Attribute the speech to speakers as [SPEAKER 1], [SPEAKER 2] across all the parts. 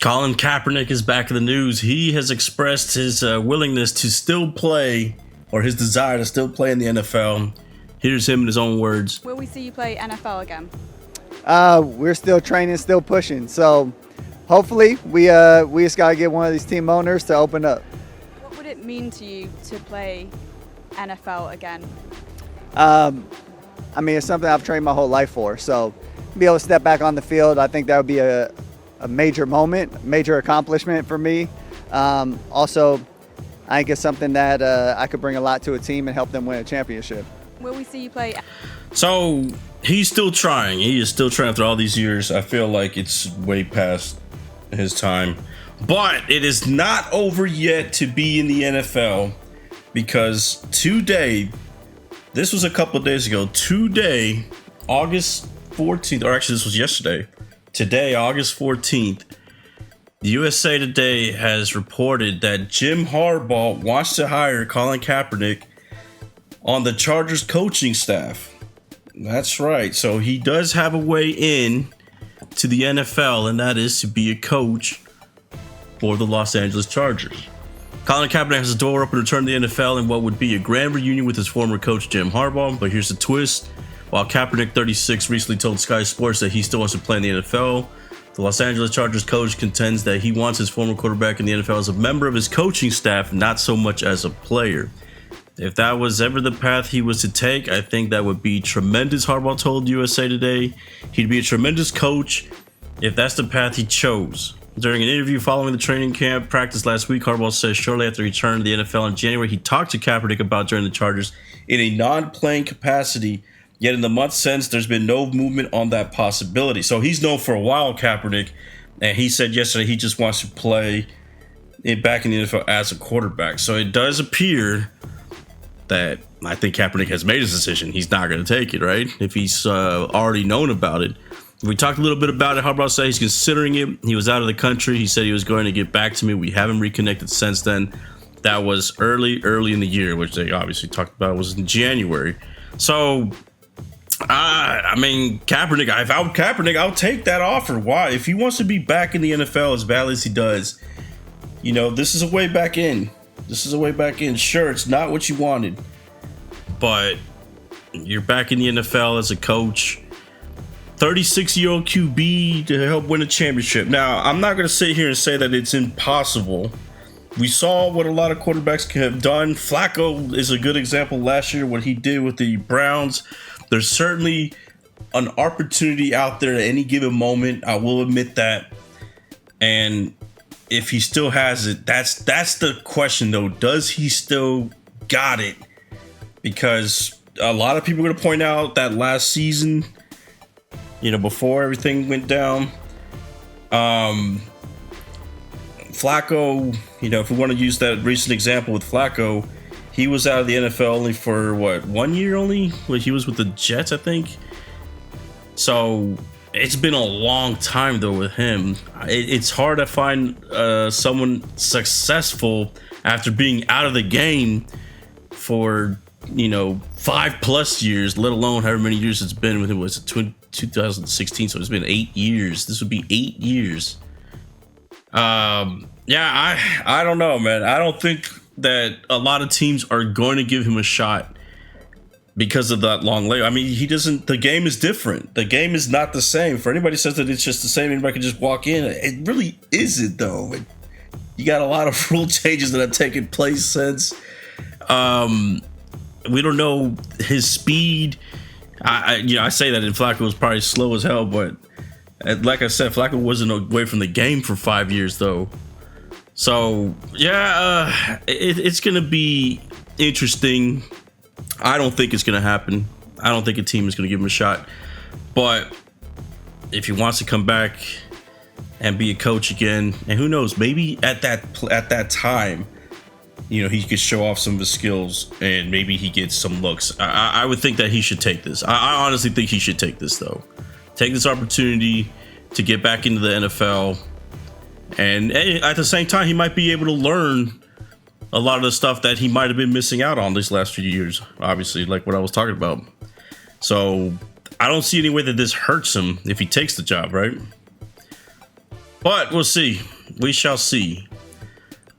[SPEAKER 1] Colin Kaepernick is back in the news. He has expressed his willingness to still play, or his desire to still play in the NFL. Here's him in his own words.
[SPEAKER 2] Will we see you play NFL again?
[SPEAKER 3] We're still training, still pushing. So hopefully we just got to get one of these team owners to open up.
[SPEAKER 2] What would it mean to you to play NFL again?
[SPEAKER 3] I mean, it's something I've trained my whole life for. So be able to step back on the field, I think that would be a major moment, major accomplishment for me. Also, I think it's something that I could bring a lot to a team and help them win a championship.
[SPEAKER 2] Will we see you play?
[SPEAKER 1] So he's still trying. He is still trying through all these years. I feel like it's way past his time. But it is not over yet to be in the NFL, because today, this was a couple of days ago, today, August 14th, or actually this was yesterday. Today, August 14th, USA Today has reported that Jim Harbaugh wants to hire Colin Kaepernick on the Chargers coaching staff. That's right. So he does have a way in to the NFL, and that is to be a coach for the Los Angeles Chargers. Colin Kaepernick has a door open to return to the NFL in what would be a grand reunion with his former coach Jim Harbaugh. But here's the twist. While Kaepernick, 36, recently told Sky Sports that he still wants to play in the NFL, the Los Angeles Chargers coach contends that he wants his former quarterback in the NFL as a member of his coaching staff, not so much as a player. If that was ever the path he was to take, I think that would be tremendous, Harbaugh told USA Today. He'd be a tremendous coach if that's the path he chose. During an interview following the training camp practice last week, Harbaugh says shortly after he returned to the NFL in January, he talked to Kaepernick about joining the Chargers in a non-playing capacity. Yet in the months since, there's been no movement on that possibility. So he's known for a while, Kaepernick, and he said yesterday he just wants to play back in the NFL as a quarterback. So it does appear that I think Kaepernick has made his decision. He's not going to take it, right? If he's already known about it. We talked a little bit about it. Harbaugh said he's considering it. He was out of the country. He said he was going to get back to me. We haven't reconnected since then. That was early in the year, which they obviously talked about was in January. So, I mean, Kaepernick, if I were Kaepernick, I'll take that offer. Why? If he wants to be back in the NFL as badly as he does, you know, this is a way back in. This is a way back in. Sure, it's not what you wanted, but you're back in the NFL as a coach. 36-year-old QB to help win a championship. Now, I'm not going to sit here and say that it's impossible. We saw what a lot of quarterbacks have done. Flacco is a good example last year, what he did with the Browns. There's certainly an opportunity out there at any given moment. I will admit that. And if he still has it, that's the question, though. Does he still got it? Because a lot of people are going to point out that last season, you know, before everything went down, Flacco, you know, if we want to use that recent example with Flacco, he was out of the NFL only for, 1 year only? Well, he was with the Jets, I think. So it's been a long time, though, with him. It's hard to find someone successful after being out of the game for, 5+ years, let alone however many years it's been with him. Was 2016, so it's been 8 years. This would be 8 years. I don't know, man. I don't think that a lot of teams are going to give him a shot because of that long layoff. I mean, the game is different. The game is not the same. For anybody who says that it's just the same, anybody can just walk in. It really isn't, though. You got a lot of rule changes that have taken place since. We don't know his speed. I say that, and Flacco was probably slow as hell, but like I said, Flacco wasn't away from the game for 5 years, though. So, it's going to be interesting. I don't think it's going to happen. I don't think a team is going to give him a shot. But if he wants to come back and be a coach again, and who knows, maybe at that time, he could show off some of his skills and maybe he gets some looks. I would think that he should take this. I honestly think he should take this, though. Take this opportunity to get back into the NFL. And at the same time, he might be able to learn a lot of the stuff that he might have been missing out on these last few years, obviously, like what I was talking about. So I don't see any way that this hurts him if he takes the job, right? But we'll see. We shall see.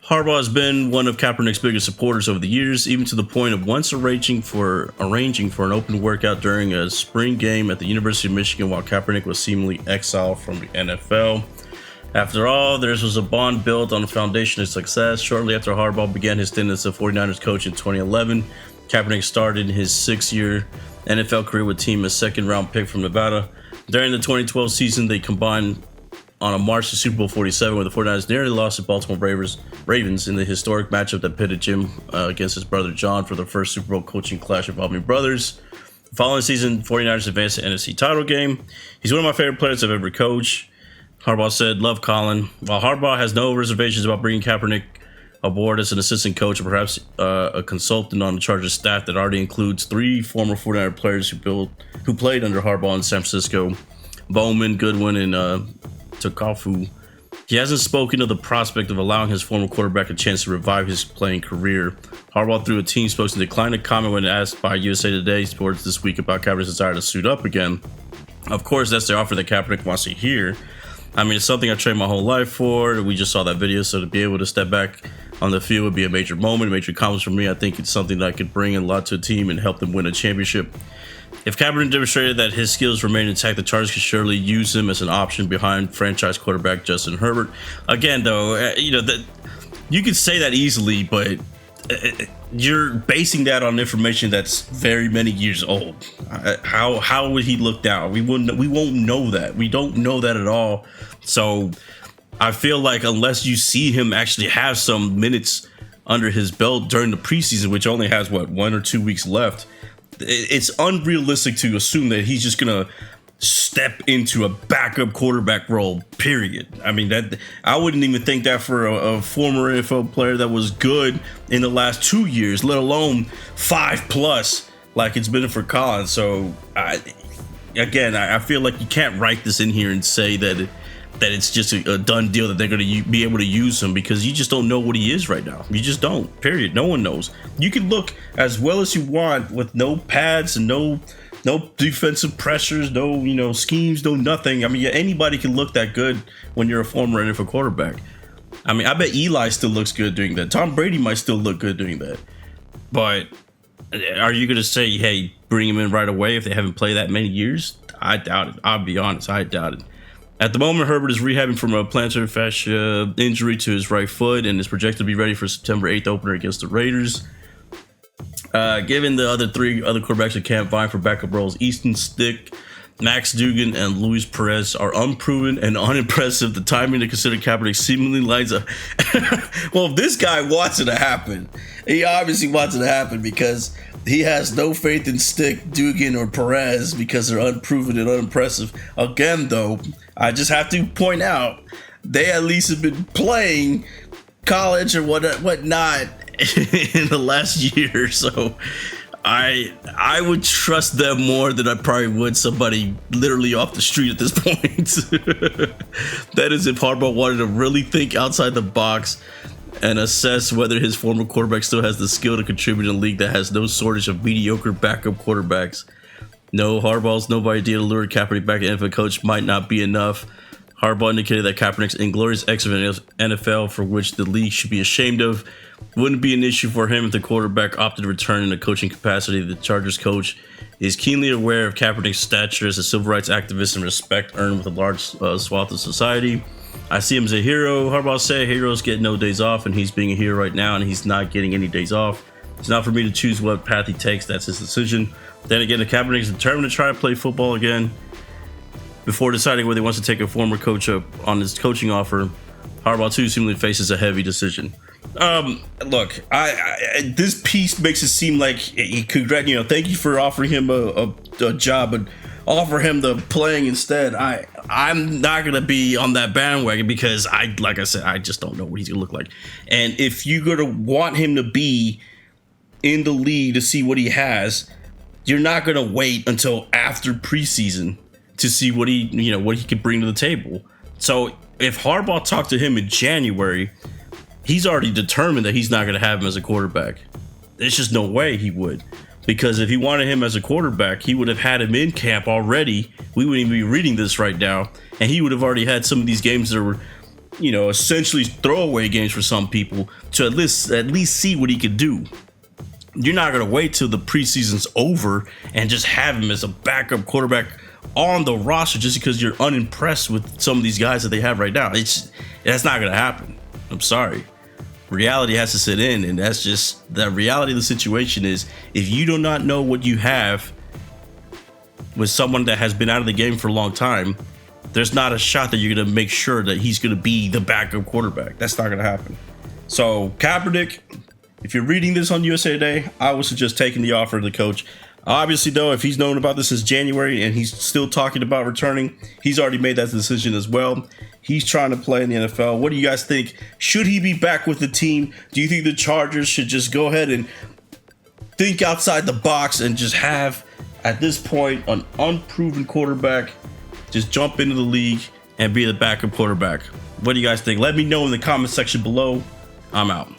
[SPEAKER 1] Harbaugh has been one of Kaepernick's biggest supporters over the years, even to the point of once arranging for an open workout during a spring game at the University of Michigan while Kaepernick was seemingly exiled from the NFL. After all, theirs was a bond built on a foundation of success. Shortly after Harbaugh began his stint as a 49ers coach in 2011, Kaepernick started his 6-year NFL career with team a second-round pick from Nevada. During the 2012 season, they combined on a march to Super Bowl 47, where the 49ers nearly lost to Baltimore Ravens in the historic matchup that pitted Jim against his brother John for the first Super Bowl coaching clash involving brothers. The following season, 49ers advanced to the NFC title game. He's one of my favorite players I've ever coached. Harbaugh said, "Love Colin." While Harbaugh has no reservations about bringing Kaepernick aboard as an assistant coach or perhaps a consultant on the Chargers staff that already includes 3 former 49er players who played under Harbaugh in San Francisco, Bowman, Goodwin, and Tukafu, he hasn't spoken of the prospect of allowing his former quarterback a chance to revive his playing career. Harbaugh, through a team spokesman, declined to comment when asked by USA Today Sports this week about Kaepernick's desire to suit up again. Of course, that's the offer that Kaepernick wants to hear. I mean, it's something I trained my whole life for. We just saw that video, so to be able to step back on the field would be a major moment, a major accomplishment for me. I think it's something that I could bring a lot to a team and help them win a championship. If Kaepernick demonstrated that his skills remain intact, the Chargers could surely use him as an option behind franchise quarterback Justin Herbert. Again, though, that you could say that easily, but you're basing that on information that's very many years old. How would he look now? We won't know that. We don't know that at all. So I feel like unless you see him actually have some minutes under his belt during the preseason, which only has 1 or 2 weeks left, it's unrealistic to assume that he's just gonna step into a backup quarterback role, period. I mean, that I wouldn't even think that for a former NFL player that was good in the last 2 years, let alone 5+ like it's been for Colin. So I feel like you can't write this in here and say that it's just a done deal that they're going to be able to use him, because you just don't know what he is right now. You just don't, period. No one knows. You can look as well as you want with no pads and no defensive pressures, no schemes, no nothing. I mean, anybody can look that good when you're a former NFL quarterback. I mean, I bet Eli still looks good doing that. Tom Brady might still look good doing that. But are you going to say, hey, bring him in right away if they haven't played that many years? I doubt it. I'll be honest. I doubt it. At the moment, Herbert is rehabbing from a plantar fascia injury to his right foot and is projected to be ready for September 8th opener against the Raiders. Given the other 3 other quarterbacks that can't vie for backup roles, Easton Stick, Max Duggan, and Luis Perez are unproven and unimpressive. The timing to consider Kaepernick seemingly lines up. Well, if this guy wants it to happen, he obviously wants it to happen because he has no faith in Stick, Duggan, or Perez because they're unproven and unimpressive. Again, though, I just have to point out they at least have been playing college or whatnot in the last year, so I would trust them more than I probably would somebody literally off the street at this point. That is if Harbaugh wanted to really think outside the box and assess whether his former quarterback still has the skill to contribute in a league that has no shortage of mediocre backup quarterbacks. No, Harbaugh's no idea to lure Kaepernick back as NFL coach might not be enough. Harbaugh indicated that Kaepernick's inglorious exit in NFL, for which the league should be ashamed of, wouldn't be an issue for him if the quarterback opted to return in a coaching capacity. The Chargers coach is keenly aware of Kaepernick's stature as a civil rights activist and respect earned with a large swath of society. I see him as a hero. Harbaugh said heroes get no days off, and he's being a hero right now, and he's not getting any days off. It's not for me to choose what path he takes. That's his decision. Then again, the Kaepernick is determined to try to play football again. Before deciding whether he wants to take a former coach up on his coaching offer, Harbaugh too seemingly faces a heavy decision. Look, I this piece makes it seem like he could, thank you for offering him a job, but offer him the playing instead. I'm not gonna be on that bandwagon because like I said, I just don't know what he's gonna look like. And if you're gonna want him to be in the league to see what he has, you're not gonna wait until after preseason to see what he could bring to the table. So if Harbaugh talked to him in January, he's already determined that he's not going to have him as a quarterback. There's just no way he would, because if he wanted him as a quarterback, he would have had him in camp already. We wouldn't even be reading this right now, and he would have already had some of these games that essentially throwaway games for some people to at least see what he could do. You're not going to wait till the preseason's over and just have him as a backup quarterback on the roster just because you're unimpressed with some of these guys that they have right now. That's not going to happen. I'm sorry. Reality has to sit in, and that's just the reality of the situation. Is if you do not know what you have with someone that has been out of the game for a long time, there's not a shot that you're going to make sure that he's going to be the backup quarterback. That's not going to happen. So Kaepernick, if you're reading this on USA Today, I would suggest taking the offer of the coach. Obviously, though, if he's known about this since January and he's still talking about returning, he's already made that decision as well. He's trying to play in the NFL. What do you guys think? Should he be back with the team? Do you think the Chargers should just go ahead and think outside the box and just have, at this point, an unproven quarterback just jump into the league and be the backup quarterback? What do you guys think? Let me know in the comment section below. I'm out.